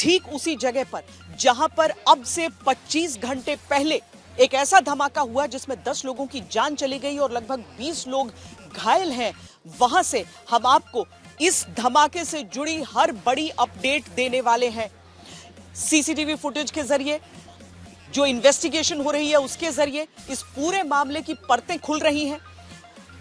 ठीक उसी जगह पर जहां पर अब से 25 घंटे पहले एक ऐसा धमाका हुआ जिसमें 10 लोगों की जान चली गई और लगभग 20 लोग घायल हैं। वहां से हम आपको इस धमाके से जुड़ी हर बड़ी अपडेट देने वाले हैं। सीसीटीवी फुटेज के जरिए, जो इन्वेस्टिगेशन हो रही है उसके जरिए इस पूरे मामले की परतें खुल रही हैं।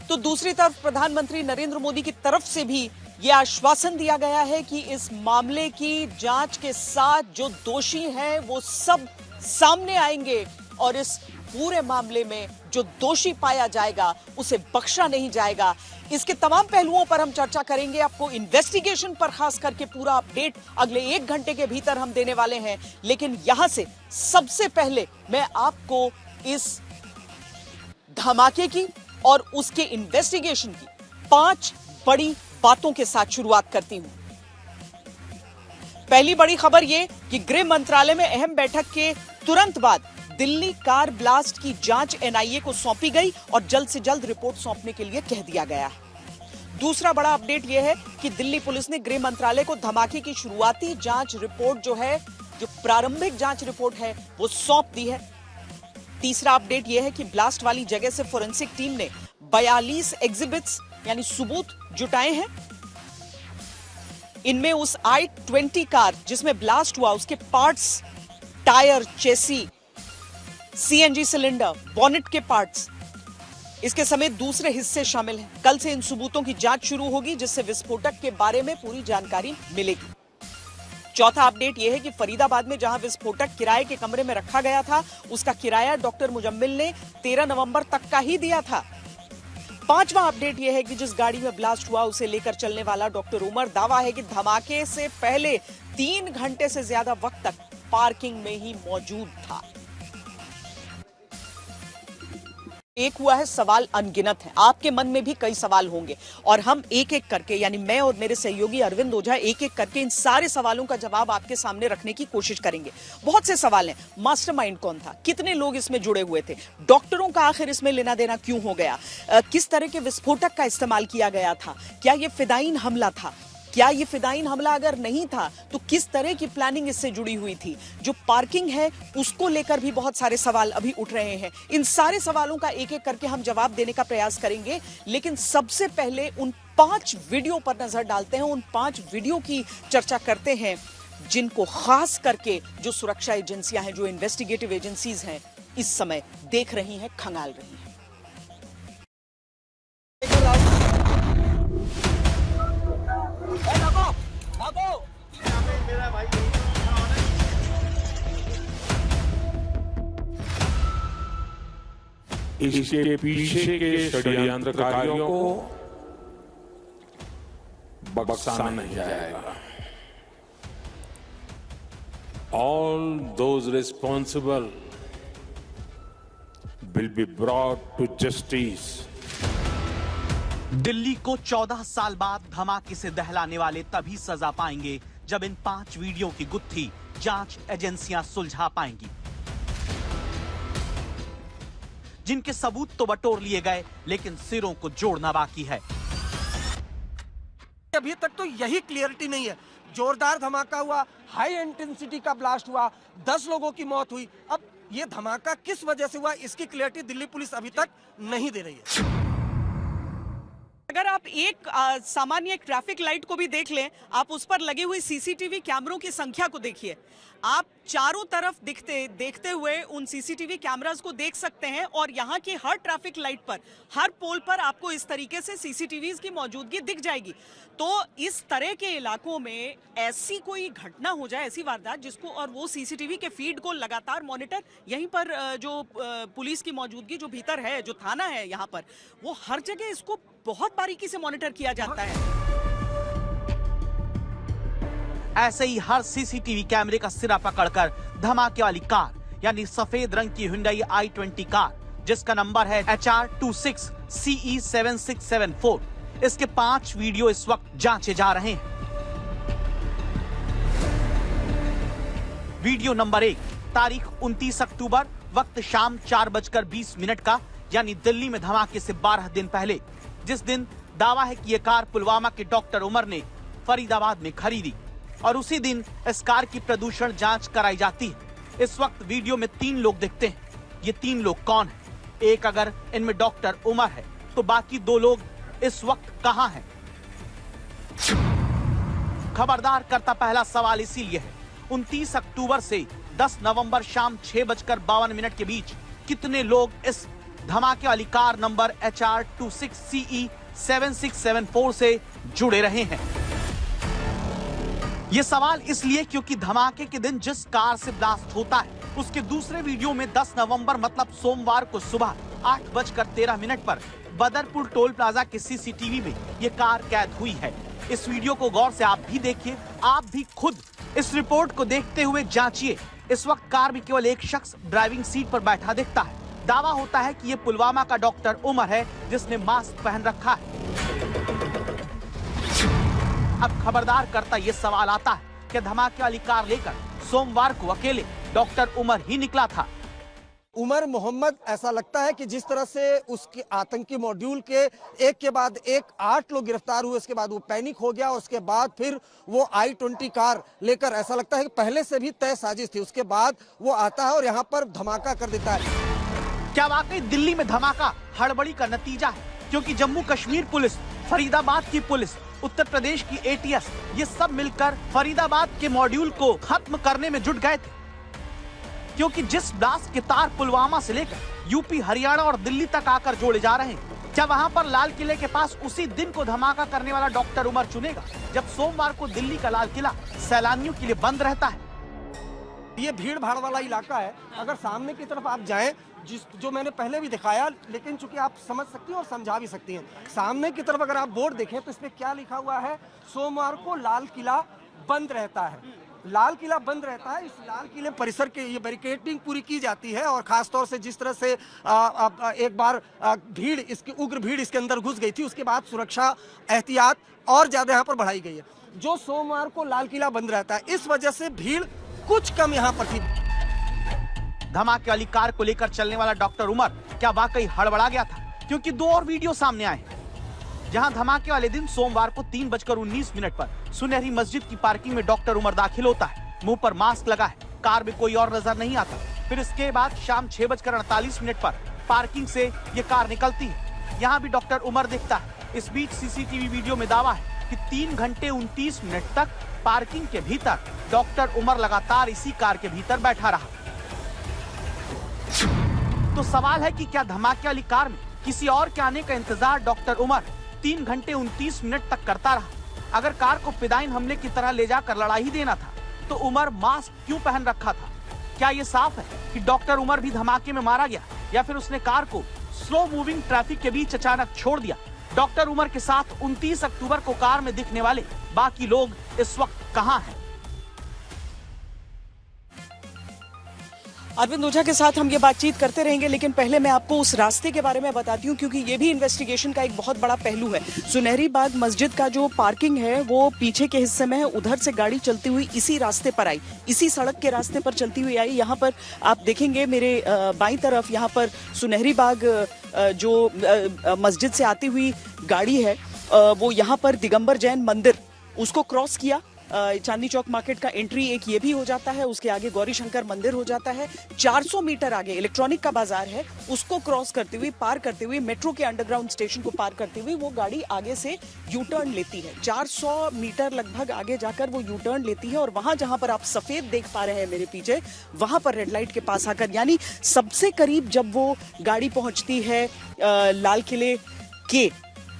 तो दूसरी तरफ प्रधानमंत्री नरेंद्र मोदी की तरफ से भी यह आश्वासन दिया गया है कि इस मामले की जांच के साथ जो दोषी हैं वो सब सामने आएंगे और इस पूरे मामले में जो दोषी पाया जाएगा उसे बख्शा नहीं जाएगा। इसके तमाम पहलुओं पर हम चर्चा करेंगे। आपको इन्वेस्टिगेशन पर खास करके पूरा अपडेट अगले 1 घंटे के भीतर हम देने वाले हैं। लेकिन यहां से सबसे पहले मैं आपको इस धमाके की और उसके इन्वेस्टिगेशन की 5 बड़ी बातों के साथ शुरुआत करती हूं। पहली बड़ी खबर यह कि गृह मंत्रालय में अहम बैठक के तुरंत बाद दिल्ली कार ब्लास्ट की जांच एनआईए को सौंपी गई और जल्द से जल्द रिपोर्ट सौंपने के लिए कह दिया गया है। दूसरा बड़ा अपडेट यह है कि दिल्ली पुलिस ने गृह मंत्रालय को धमाके की शुरुआती जांच रिपोर्ट जो प्रारंभिक जांच रिपोर्ट है वो सौंप दी है। तीसरा अपडेट यह है कि ब्लास्ट वाली जगह से फोरेंसिक टीम ने 42 एग्जिबिट्स यानी सबूत जुटाए हैं। इनमें उस i20 कार जिसमें ब्लास्ट हुआ उसके parts, tyre, chassis, CNG cylinder, bonnet के पार्ट्स, इसके समेत दूसरे हिस्से शामिल हैं। कल से इन सबूतों की जांच शुरू होगी जिससे विस्फोटक के बारे में पूरी जानकारी मिलेगी। चौथा अपडेट यह है कि फरीदाबाद में जहां विस्फोटक किराए के कमरे में रखा गया था उसका किराया डॉक्टर मुजम्मिल ने 13 नवंबर तक का ही दिया था। पांचवा अपडेट यह है कि जिस गाड़ी में ब्लास्ट हुआ उसे लेकर चलने वाला डॉक्टर उमर दावा है कि धमाके से पहले 3 घंटे से ज्यादा वक्त तक पार्किंग में ही मौजूद था। एक हुआ है, सवाल अनगिनत है। आपके मन में भी कई सवाल होंगे और हम एक एक करके, यानी मैं और मेरे सहयोगी अरविंद ओझा एक एक करके इन सारे सवालों का जवाब आपके सामने रखने की कोशिश करेंगे। बहुत से सवाल हैं। मास्टरमाइंड कौन था? कितने लोग इसमें जुड़े हुए थे? डॉक्टरों का आखिर इसमें लेना देना क्यों हो गया? किस तरह के विस्फोटक का इस्तेमाल किया गया था? क्या यह फिदायीन हमला था? क्या ये फिदायीन हमला अगर नहीं था तो किस तरह की प्लानिंग इससे जुड़ी हुई थी? जो पार्किंग है उसको लेकर भी बहुत सारे सवाल अभी उठ रहे हैं। इन सारे सवालों का एक एक करके हम जवाब देने का प्रयास करेंगे। लेकिन सबसे पहले उन 5 वीडियो पर नजर डालते हैं, उन 5 वीडियो की चर्चा करते हैं जिनको खास करके जो सुरक्षा एजेंसियां हैं, जो इन्वेस्टिगेटिव एजेंसीज हैं, इस समय देख रही हैं, खंगाल रही हैं। इसके पीछे के षड्यंत्रकारियों को बख्शा नहीं जाएगा। All those responsible will be brought to justice. Delhi को 14 साल बाद धमाके से दहलाने वाले तभी सजा पाएंगे जब इन 5 वीडियो की गुत्थी जांच एजेंसियां सुलझा पाएंगी, जिनके सबूत तो बटोर लिए गए लेकिन सिरों को जोड़ना बाकी है। अभी तक तो यही क्लियरिटी नहीं है। जोरदार धमाका हुआ, हाई इंटेंसिटी का ब्लास्ट हुआ, 10 लोगों की मौत हुई। अब ये धमाका किस वजह से हुआ इसकी क्लियरिटी दिल्ली पुलिस अभी तक नहीं दे रही है। अगर आप एक सामान्य ट्रैफिक लाइट को भी देख लें, आप उस पर लगे हुए सीसीटीवी कैमरों की संख्या को देखिए। आप चारों तरफ देखते हुए उन सीसीटीवी कैमरास को देख सकते हैं और यहाँ की हर ट्रैफिक लाइट पर, हर पोल पर आपको इस तरीके से सीसीटीवीज की मौजूदगी दिख जाएगी। तो इस तरह के इलाकों में ऐसी कोई घटना हो जाए, ऐसी वारदात जिसको, और वो सीसीटीवी के फीड को लगातार मॉनिटर, यहीं पर जो पुलिस की मौजूदगी जो भीतर है, जो थाना है यहाँ पर, वो हर जगह इसको बहुत बारीकी से मॉनिटर किया जाता है। ऐसे ही हर सीसीटीवी कैमरे का सिरा पकड़कर धमाके वाली कार यानी सफेद रंग की Hyundai i20 कार, जिसका नंबर है HR26CE7674, इसके 5 वीडियो इस वक्त जांचे जा रहे हैं। वीडियो नंबर 1, तारीख 29 अक्टूबर, वक्त शाम 4:20 का, यानी दिल्ली में धमाके से 12 दिन पहले, जिस दिन दावा है कि यह कार पुलवामा के डॉक्टर उमर ने फरीदाबाद में खरीदी और उसी दिन इस कार की प्रदूषण जांच कराई जाती है। इस वक्त वीडियो में 3 लोग दिखते हैं। ये 3 लोग कौन हैं? एक अगर इनमें डॉक्टर उमर है तो बाकी 2 लोग इस वक्त कहां हैं? खबरदार करता पहला सवाल इसीलिए है, 29 अक्टूबर से 10 नवंबर शाम 6:52 के बीच कितने लोग इस धमाके वाली कार नंबर HR26CE 7674 से जुड़े रहे हैं? यह सवाल इसलिए क्योंकि धमाके के दिन जिस कार से ब्लास्ट होता है उसके दूसरे वीडियो में 10 नवंबर मतलब सोमवार को सुबह 8:13 पर बदरपुर टोल प्लाजा के सीसीटीवी में यह कार कैद हुई है। इस वीडियो को गौर से आप भी देखिए, आप भी खुद इस रिपोर्ट को देखते हुए जांचिए। इस वक्त कार में केवल एक शख्स ड्राइविंग सीट पर बैठा दिखता है। दावा होता है कि ये पुलवामा का डॉक्टर उमर है जिसने मास्क पहन रखा है। अब खबरदार करता ये सवाल आता है कि धमाके वाली कार लेकर सोमवार को अकेले डॉक्टर उमर ही निकला था। उमर मोहम्मद, ऐसा लगता है कि जिस तरह से उसके आतंकी मॉड्यूल के एक के बाद एक 8 लोग गिरफ्तार हुए, उसके बाद वो पैनिक हो गया, उसके बाद फिर वो I-20 कार लेकर, ऐसा लगता है कि पहले से भी तय साजिश थी, उसके बाद वो आता है और यहाँ पर धमाका कर देता है। क्या वाकई दिल्ली में धमाका हड़बड़ी का नतीजा है? क्योंकि जम्मू कश्मीर पुलिस, फरीदाबाद की पुलिस, उत्तर प्रदेश की ATS, ये सब मिलकर फरीदाबाद के मॉड्यूल को खत्म करने में जुट गए थे। क्योंकि जिस ब्लास्ट के तार पुलवामा से लेकर यूपी, हरियाणा और दिल्ली तक आकर जोड़े जा रहे हैं, क्या वहां पर लाल किले के पास उसी दिन को धमाका करने वाला डॉक्टर उमर चुनेगा जब सोमवार को दिल्ली का लाल किला सैलानियों के लिए बंद रहता है? ये भीड़ भाड़ वाला इलाका है। अगर सामने की तरफ आप जाएं, जो मैंने पहले भी दिखाया, लेकिन चूंकि आप समझ सकती हैं और समझा भी सकती हैं, सामने की तरफ अगर आप बोर्ड देखें तो इसमें क्या लिखा हुआ है? सोमवार को लाल किला बंद रहता है। लाल किला बंद रहता है। इस लाल किले परिसर के ये बैरिकेडिंग पूरी की जाती है और खासतौर से जिस तरह से एक बार भीड़, इसकी उग्र भीड़ इसके अंदर घुस गई थी, उसके बाद सुरक्षा एहतियात और ज्यादा यहाँ पर बढ़ाई गई है। जो सोमवार को लाल किला बंद रहता है, इस वजह से भीड़ कुछ कम यहाँ पर थी। धमाके वाली कार को लेकर चलने वाला डॉक्टर उमर क्या वाकई हड़बड़ा गया था? क्योंकि 2 और वीडियो सामने आए हैं जहां धमाके वाले दिन सोमवार को 3:19 पर सुनहरी मस्जिद की पार्किंग में डॉक्टर उमर दाखिल होता है। मुंह पर मास्क लगा है, कार में कोई और नजर नहीं आता। फिर इसके बाद शाम 6:48 पर पार्किंग से ये कार निकलती है। यहाँ भी डॉक्टर उमर दिखता है। इस बीच सीसीटीवी वीडियो में दावा है कि 3 घंटे 29 मिनट तक पार्किंग के भीतर डॉक्टर उमर लगातार इसी कार के भीतर बैठा रहा। तो सवाल है कि क्या धमाके वाली कार में किसी और के आने का इंतजार डॉक्टर उमर 3 घंटे 29 मिनट तक करता रहा? अगर कार को फिदायीन हमले की तरह ले जाकर लड़ा ही देना था तो उमर मास्क क्यों पहन रखा था? क्या ये साफ है कि डॉक्टर उमर भी धमाके में मारा गया या फिर उसने कार को स्लो मूविंग ट्रैफिक के बीच अचानक छोड़ दिया? डॉक्टर उमर के साथ 29 अक्टूबर को कार में दिखने वाले बाकी लोग इस वक्त कहां हैं? अरविंद ओझा के साथ हम ये बातचीत करते रहेंगे, लेकिन पहले मैं आपको उस रास्ते के बारे में बताती हूँ क्योंकि ये भी इन्वेस्टिगेशन का एक बहुत बड़ा पहलू है। सुनहरी बाग मस्जिद का जो पार्किंग है वो पीछे के हिस्से में है। उधर से गाड़ी चलती हुई इसी रास्ते पर आई, इसी सड़क के रास्ते पर चलती हुई आई। यहाँ पर आप देखेंगे मेरे बाईं तरफ, यहाँ पर सुनहरी बाग जो मस्जिद से आती हुई गाड़ी है वो यहाँ पर दिगंबर जैन मंदिर उसको क्रॉस किया। चांदनी चौक मार्केट का एंट्री एक ये भी हो जाता है, उसके आगे गौरी शंकर मंदिर हो जाता है। 400 मीटर आगे इलेक्ट्रॉनिक का बाजार है, उसको क्रॉस करते हुए, पार करते हुए, मेट्रो के अंडरग्राउंड स्टेशन को पार करते हुए वो गाड़ी आगे से यू टर्न लेती है। 400 मीटर लगभग आगे जाकर वो यू टर्न लेती है और वहां जहां पर आप सफेद देख पा रहे हैं मेरे पीछे, वहां पर रेड लाइट के पास आकर, यानी सबसे करीब जब वो गाड़ी पहुंचती है लाल किले के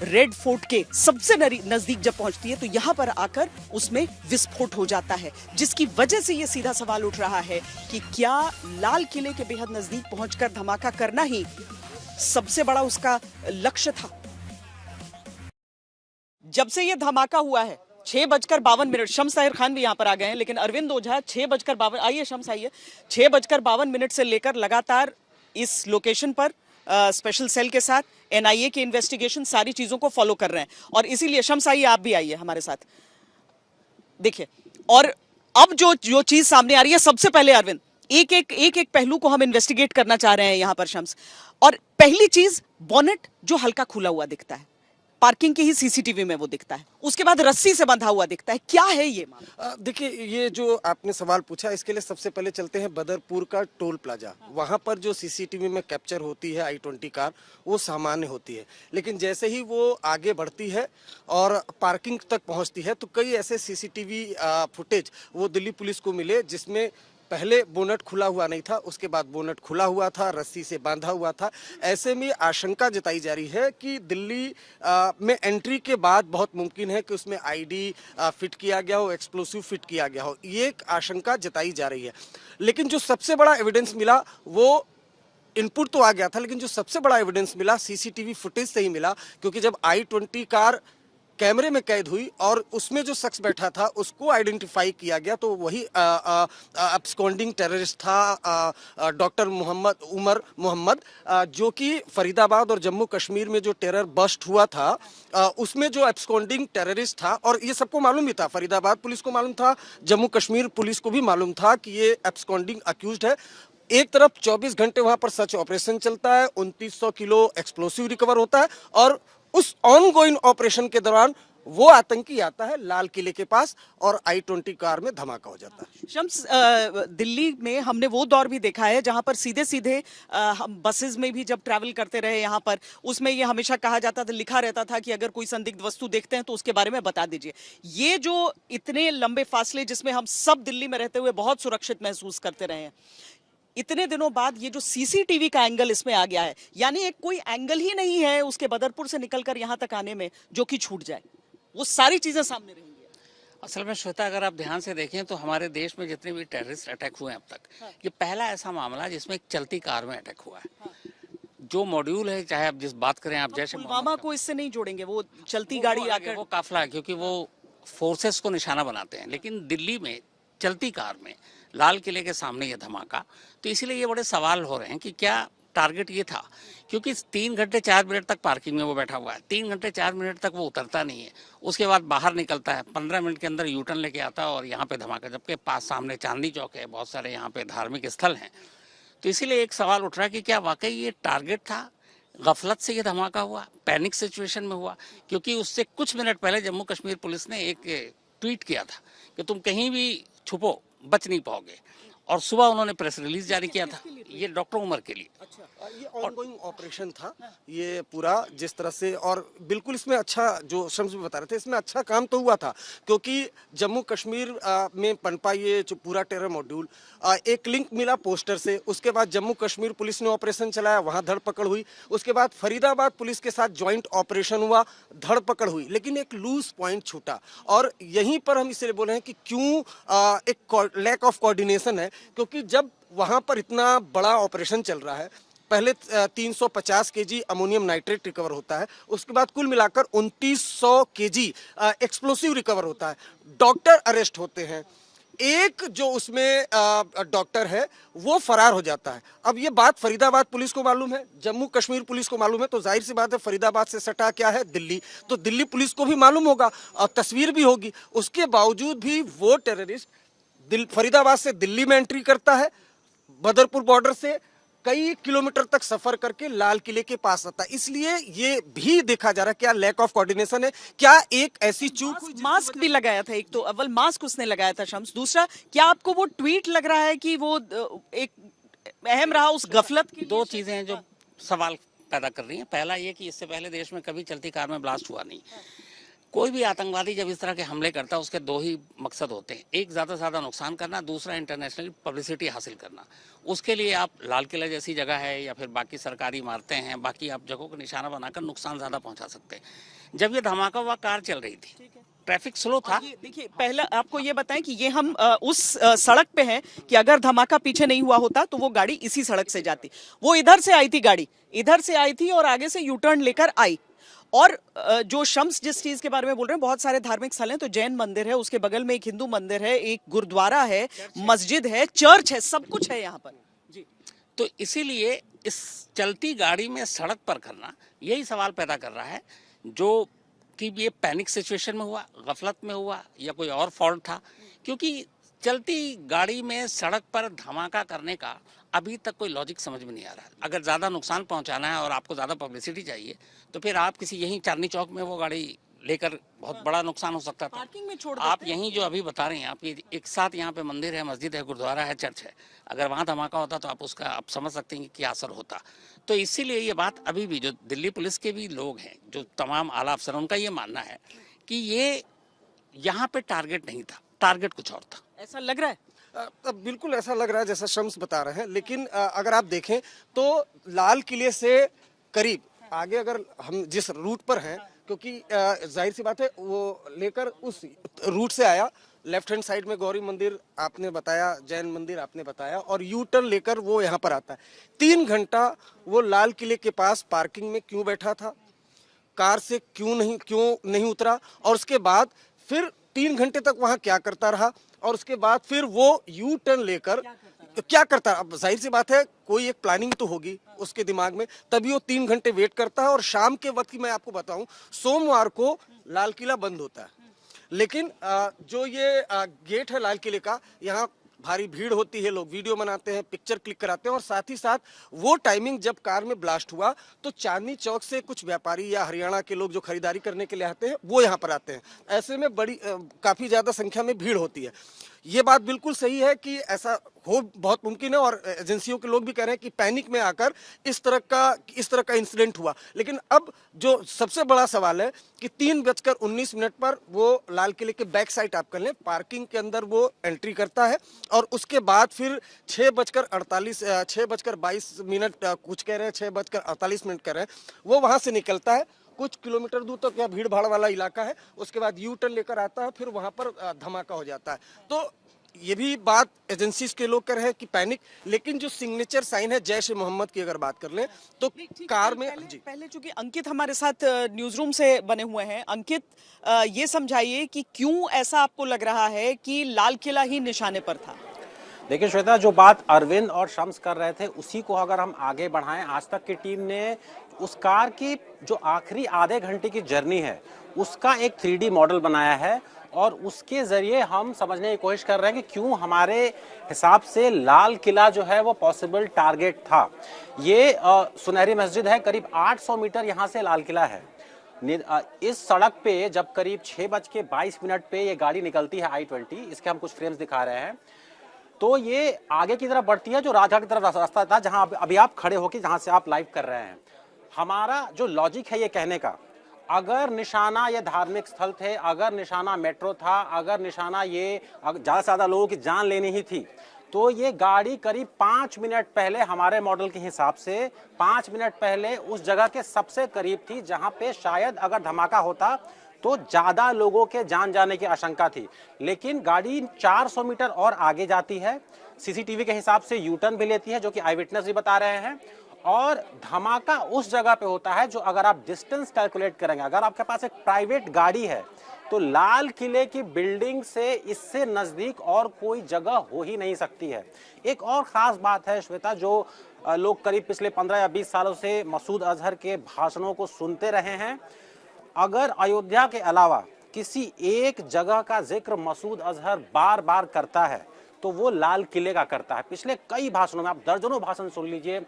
रेड फोर्ट के सबसे नजदीक जब पहुंचती है तो यहां पर आकर उसमें विस्फोट हो जाता है, जिसकी वजह से यह सीधा सवाल उठ रहा है कि क्या लाल किले के बेहद नजदीक पहुंचकर धमाका करना ही सबसे बड़ा उसका लक्ष्य था। जब से यह धमाका हुआ है 6:52, शम्स ताहिर खान भी यहाँ पर आ गए हैं, लेकिन अरविंद ओझा 6:52, आइए शम्स आइए, 6:52 से लेकर लगातार इस लोकेशन पर स्पेशल सेल के साथ NIA के इन्वेस्टिगेशन सारी चीजों को फॉलो कर रहे हैं और इसीलिए शम्स आइए, आप भी आइए हमारे साथ। देखिए, और अब जो चीज सामने आ रही है, सबसे पहले अरविंद एक पहलू को हम इन्वेस्टिगेट करना चाह रहे हैं यहां पर शम्स। और पहली चीज, बोनेट जो हल्का खुला हुआ दिखता है, पार्किंग की ही सीसीटीवी में वो दिखता है, उसके बाद रस्सी से बंधा हुआ दिखता है। क्या है ये मामला? देखिए, ये जो आपने सवाल पूछा, इसके लिए सबसे पहले चलते हैं बदरपुर का टोल प्लाजा। वहां पर जो सीसीटीवी में कैप्चर होती है i20 कार, वो सामान्य होती है, लेकिन जैसे ही वो आगे बढ़ती है और पार्किंग तक पहुंचती है तो कई ऐसे सीसीटीवी फुटेज वो दिल्ली पुलिस को मिले जिसमें पहले बोनट खुला हुआ नहीं था, उसके बाद बोनट खुला हुआ था, रस्सी से बांधा हुआ था। ऐसे में आशंका जताई जा रही है कि दिल्ली में एंट्री के बाद बहुत मुमकिन है कि उसमें आईडी फिट किया गया हो, एक्सप्लोसिव फिट किया गया हो, ये एक आशंका जताई जा रही है। लेकिन जो सबसे बड़ा एविडेंस मिला वो इनपुट तो आ गया था, लेकिन जो सबसे बड़ा एविडेंस मिला सीसीटीवी फुटेज से ही मिला, क्योंकि जब i20 कार कैमरे में कैद हुई और उसमें जो शख्स बैठा था उसको आइडेंटिफाई किया गया तो वही अब्सकॉन्डिंग टेररिस्ट था, डॉक्टर उमर मोहम्मद, जो कि फरीदाबाद और जम्मू कश्मीर में जो टेरर बस्ट हुआ था उसमें जो अब्सकॉन्डिंग टेररिस्ट था। और ये सबको मालूम भी था, फरीदाबाद पुलिस को मालूम था, जम्मू कश्मीर पुलिस को भी मालूम था कि ये अब्सकॉन्डिंग अक्यूज्ड है। एक तरफ 24 घंटे वहां पर सर्च ऑपरेशन चलता है, 2900 किलो एक्सप्लोसिव रिकवर होता है और उस ऑनगोइंग ऑपरेशन के दौरान वो आतंकी आता है लाल किले के पास और i20 कार में धमाका हो जाता है। शम्स, दिल्ली में हमने वो दौर भी देखा है जहां पर सीधे सीधे हम बसेस में भी जब ट्रैवल करते रहे यहाँ पर, उसमें ये हमेशा कहा जाता था, लिखा रहता था कि अगर कोई संदिग्ध वस्तु देखते हैं तो उसके बारे में बता दीजिए। ये जो इतने लंबे फासले जिसमें हम सब दिल्ली में रहते हुए बहुत सुरक्षित महसूस करते रहे हैं, इतने दिनों बाद ये जो सीसीटीवी का एंगल इसमें आ गया है, यानी एक कोई एंगल ही नहीं है उसके बदरपुर से निकलकर यहाँ तक आने में जो कि छूट जाए, वो सारी चीजें सामने रहेंगी। असल में श्वेता, अगर आप ध्यान से देखें तो हमारे देश में जितने भी टेररिस्ट अटैक हुए हैं अब तक, ये पहला ऐसा मामला जिसमें एक चलती कार में अटैक हुआ है। जो मॉड्यूल है, चाहे आप जिस बात करें, आप जैसे पुलवामा को इससे नहीं जोड़ेंगे, वो चलती गाड़ी आकर वो काफिला है, क्योंकि वो फोर्सेस को निशाना बनाते हैं। लेकिन दिल्ली में चलती कार में लाल किले के सामने ये धमाका, तो इसीलिए ये बड़े सवाल हो रहे हैं कि क्या टारगेट ये था, क्योंकि 3 घंटे 4 मिनट तक पार्किंग में वो बैठा हुआ है, 3 घंटे 4 मिनट तक वो उतरता नहीं है, उसके बाद बाहर निकलता है, 15 मिनट के अंदर यूटर्न लेके आता है और यहाँ पे धमाका, जबकि पास सामने चांदनी चौक है, बहुत सारे यहाँ पे धार्मिक स्थल हैं। तो इसीलिए एक सवाल उठ रहा है कि क्या वाकई ये टारगेट था, गफलत से ये धमाका हुआ, पैनिक सिचुएशन में हुआ? क्योंकि उससे कुछ मिनट पहले जम्मू कश्मीर पुलिस ने एक ट्वीट किया था कि तुम कहीं भी छुपो बच नहीं पाओगे, और सुबह उन्होंने प्रेस रिलीज जारी किया था, ये डॉक्टर उमर के लिए। ये ऑनगोइंग ऑपरेशन था ये पूरा, जिस तरह से, और बिल्कुल इसमें अच्छा, जो शम्स भी बता रहे थे, इसमें अच्छा काम तो हुआ था, क्योंकि जम्मू कश्मीर में पनपा ये जो पूरा टेरर मॉड्यूल, एक लिंक मिला पोस्टर से, उसके बाद जम्मू कश्मीर पुलिस ने ऑपरेशन चलाया, वहां धरपकड़ हुई, उसके बाद फरीदाबाद पुलिस के साथ ज्वाइंट ऑपरेशन हुआ, धरपकड़ हुई, लेकिन एक लूज पॉइंट छूटा। और यहीं पर हम इसलिए बोल रहे हैं कि क्यों एक लैक ऑफ कोऑर्डिनेशन है, क्योंकि जब वहां पर इतना बड़ा ऑपरेशन चल रहा है, पहले 350 केजी अमोनियम नाइट्रेट रिकवर होता है, उसके बाद कुल मिलाकर 2900 केजी एक्सप्लोसिव रिकवर होता है, डॉक्टर अरेस्ट होते हैं, एक जो उसमें डॉक्टर है वो फरार हो जाता है। अब ये बात फरीदाबाद पुलिस को मालूम है, जम्मू कश्मीर पुलिस को मालूम है, तो जाहिर सी बात है फरीदाबाद से सटा क्या है, दिल्ली, तो दिल्ली पुलिस को भी मालूम होगा और तस्वीर भी होगी। उसके बावजूद भी वो टेररिस्ट फरीदाबाद से दिल्ली में एंट्री करता है, बदरपुर बॉर्डर से कई किलोमीटर तक सफर करके लाल किले के पास आता है। इसलिए ये भी देखा जा रहा है क्या लैक ऑफ कोऑर्डिनेशन है, क्या एक ऐसी चूक हुई। मास्क भी लगाया था, एक तो अव्वल मास्क उसने लगाया था शम्स, दूसरा क्या आपको वो ट्वीट लग रहा है कि वो एक अहम रहा उस गफलत की? दो चीजें हैं जो सवाल पैदा कर रही हैं। पहला ये कि इससे पहले देश में कभी चलती कार में ब्लास्ट हुआ नहीं। कोई भी आतंकवादी जब इस तरह के हमले करता है उसके दो ही मकसद होते हैं, एक ज़्यादा से ज़्यादा नुकसान करना, दूसरा इंटरनेशनल पब्लिसिटी हासिल करना। उसके लिए आप लाल किला जैसी जगह है या फिर बाकी सरकारी इमारतें हैं, बाकी आप जगहों को निशाना बनाकर नुकसान ज़्यादा पहुंचा सकते हैं। जब ये धमाका हुआ कार चल रही थी, ट्रैफिक स्लो था। देखिए, पहला आपको ये बताएं कि ये हम उस सड़क पे हैं कि अगर धमाका पीछे नहीं हुआ होता तो वो गाड़ी इसी सड़क से जाती, वो इधर से आई थी, गाड़ी इधर से आई थी और आगे से यू टर्न लेकर आई। और जो शम्स जिस चीज के बारे में बोल रहे हैं, बहुत सारे धार्मिक स्थल हैं, तो जैन मंदिर है, उसके बगल में एक हिंदू मंदिर है, एक गुरुद्वारा है, मस्जिद है, चर्च है, सब कुछ है यहाँ पर जी। तो इसीलिए इस चलती गाड़ी में सड़क पर करना यही सवाल पैदा कर रहा है, जो कि ये पैनिक सिचुएशन में हुआ, गफलत में हुआ या कोई और फॉल्ट था। क्योंकि चलती गाड़ी में सड़क पर धमाका करने का अभी तक कोई लॉजिक समझ में नहीं आ रहा है। अगर ज़्यादा नुकसान पहुंचाना है और आपको ज़्यादा पब्लिसिटी चाहिए तो फिर आप किसी यहीं चांदनी चौक में वो गाड़ी लेकर, बहुत बड़ा नुकसान हो सकता था। पार्किंग में छोड़ आप यहीं जो अभी बता रहे हैं, आप ये एक साथ यहाँ पे मंदिर है, मस्जिद है, गुरुद्वारा है, चर्च है, अगर वहाँ धमाका होता तो आप उसका आप समझ सकते हैं कि क्या असर होता। तो इसीलिए ये बात अभी भी जो दिल्ली पुलिस के भी लोग हैं, जो तमाम आला अफसर, उनका ये मानना है कि ये यहाँ पे टारगेट नहीं था, टारगेट कुछ और था। ऐसा लग रहा है। अब बिल्कुल ऐसा लग रहा है जैसा शम्स बता रहे हैं, लेकिन अगर आप देखें तो लाल किले से करीब आगे अगर हम जिस रूट पर हैं, क्योंकि जाहिर सी बात है वो लेकर उस रूट से आया, लेफ्ट हैंड साइड में गौरी मंदिर आपने बताया, जैन मंदिर आपने बताया, और यू टर्न लेकर वो यहाँ पर आता है। 3 घंटा वो लाल किले के पास पार्किंग में क्यों बैठा था, कार से क्यों नहीं उतरा, और उसके बाद फिर 3 घंटे तक वहां क्या करता रहा, और उसके बाद फिर वो यू टर्न लेकर क्या करता रहा। अब जाहिर सी बात है कोई एक प्लानिंग तो होगी उसके दिमाग में, तभी वो 3 घंटे वेट करता है। और शाम के वक्त की मैं आपको बताऊं, सोमवार को लाल किला बंद होता है, लेकिन जो ये गेट है लाल किले का, यहाँ भारी भीड़ होती है, लोग वीडियो बनाते हैं, पिक्चर क्लिक कराते हैं, और साथ ही साथ वो टाइमिंग जब कार में ब्लास्ट हुआ तो चांदनी चौक से कुछ व्यापारी या हरियाणा के लोग जो खरीदारी करने के लिए आते हैं वो यहाँ पर आते हैं। ऐसे में बड़ी काफी ज्यादा संख्या में भीड़ होती है। ये बात बिल्कुल सही है कि ऐसा हो बहुत मुमकिन है, और एजेंसियों के लोग भी कह रहे हैं कि पैनिक में आकर इस तरह का इंसिडेंट हुआ। लेकिन अब जो सबसे बड़ा सवाल है कि 3:19 पर वो लाल किले के बैक साइड आप कर लें, पार्किंग के अंदर वो एंट्री करता है, और उसके बाद फिर 6:22 कुछ कह रहे हैं, 6:48 कह रहे हैं, वो वहां से निकलता है। कुछ किलोमीटर दूर तक यह भीड़ भाड़ वाला इलाका है, उसके बाद यू टर्न लेकर आता है, फिर वहां पर धमाका हो जाता है। तो ये भी बात एजेंसीज के लोग कर रहे हैं कि पैनिक, लेकिन जो सिग्नेचर साइन है जैश ए मोहम्मद की अगर बात कर लें तो कार में पहले चूंकि अंकित हमारे साथ न्यूज रूम से बने हुए हैं, अंकित ये समझाइए कि क्यों ऐसा आपको लग रहा है कि लाल किला ही निशाने पर था। देखिए श्वेता, जो बात अरविंद और शम्स कर रहे थे उसी को अगर हम आगे बढ़ाएं, आज तक की टीम ने उस कार की जो आखिरी आधे घंटे की जर्नी है उसका एक 3D मॉडल बनाया है, और उसके जरिए हम समझने की कोशिश कर रहे हैं कि क्यों हमारे हिसाब से लाल किला जो है वो पॉसिबल टारगेट था। ये सुनहरी मस्जिद है, करीब 800 मीटर यहाँ से लाल किला है। इस सड़क पे जब करीब 6:22 पे ये गाड़ी निकलती है I-20, इसके हम कुछ फ्रेम्स दिखा रहे हैं, तो ये आगे की तरफ बढ़ती है, जो राजघाट की तरफ रास्ता था जहां अभी आप खड़े होकर जहां से आप लाइव कर रहे हैं। हमारा जो लॉजिक है ये कहने का, अगर निशाना ये धार्मिक स्थल थे, अगर निशाना मेट्रो था, अगर निशाना ये ज्यादा से ज्यादा लोगों की जान लेनी ही थी, तो ये गाड़ी करीब 5 मिनट पहले हमारे मॉडल के हिसाब से 5 मिनट पहले उस जगह के सबसे करीब थी जहां पे शायद अगर धमाका होता तो ज्यादा लोगों के जान जाने की आशंका थी। लेकिन गाड़ी 400 मीटर और आगे जाती है, सीसीटीवी के हिसाब से यू टर्न भी लेती है, जो कि आई विटनेस भी बता रहे हैं, और धमाका उस जगह पे होता है जो अगर आप डिस्टेंस कैलकुलेट करेंगे, अगर आपके पास एक प्राइवेट गाड़ी है तो लाल किले की बिल्डिंग से इससे नजदीक और कोई जगह हो ही नहीं सकती है। एक और खास बात है श्वेता, जो लोग करीब पिछले 15 या 20 सालों से मसूद अजहर के भाषणों को सुनते रहे हैं, अगर अयोध्या के अलावा किसी एक जगह का जिक्र मसूद अजहर बार बार करता है तो वो लाल किले का करता है। पिछले कई भाषणों में, आप दर्जनों भाषण सुन लीजिए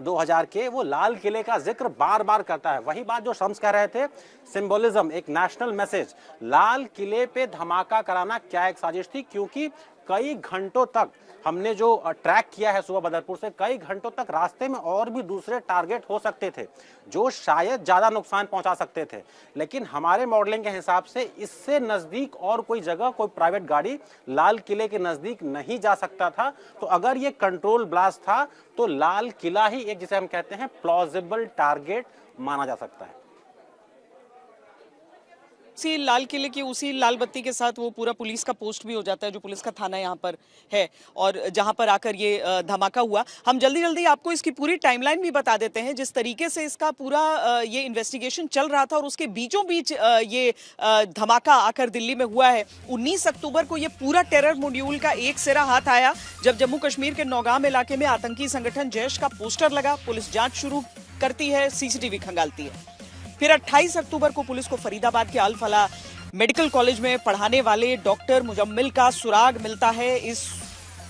2000 के, वो लाल किले का जिक्र बार बार करता है। वही बात जो शम्स कह रहे थे, सिंबोलिज्म, एक नेशनल मैसेज, लाल किले पे धमाका कराना क्या एक साजिश थी, क्योंकि कई घंटों तक हमने जो ट्रैक किया है सुबह बदरपुर से, कई घंटों तक रास्ते में और भी दूसरे टारगेट हो सकते थे जो शायद ज्यादा नुकसान पहुंचा सकते थे, लेकिन हमारे मॉडलिंग के हिसाब से इससे नजदीक और कोई जगह, कोई प्राइवेट गाड़ी लाल किले के नजदीक नहीं जा सकता था। तो अगर ये कंट्रोल ब्लास्ट था तो लाल किला ही एक, जिसे हम कहते हैं, प्लॉजिबल टारगेट माना जा सकता है। उसी लाल किले की उसी लाल बत्ती के साथ वो पूरा पुलिस का पोस्ट भी हो जाता है, जो पुलिस का थाना यहाँ पर है, और जहाँ पर आकर ये धमाका हुआ। हम जल्दी जल्दी आपको इसकी पूरी टाइमलाइन भी बता देते हैं, जिस तरीके से इसका पूरा ये इन्वेस्टिगेशन चल रहा था, और उसके बीचों बीच ये धमाका आकर दिल्ली में हुआ है। 19 अक्टूबर को ये पूरा टेरर मॉड्यूल का एक सिरा हाथ आया, जब जम्मू कश्मीर के नौगाम इलाके में आतंकी संगठन जैश का पोस्टर लगा। पुलिस जांच शुरू करती है, सीसीटीवी खंगालती है। फिर 28 अक्टूबर को पुलिस को फरीदाबाद के अल फलाह मेडिकल कॉलेज में पढ़ाने वाले डॉक्टर मुजम्मिल का सुराग मिलता है। इस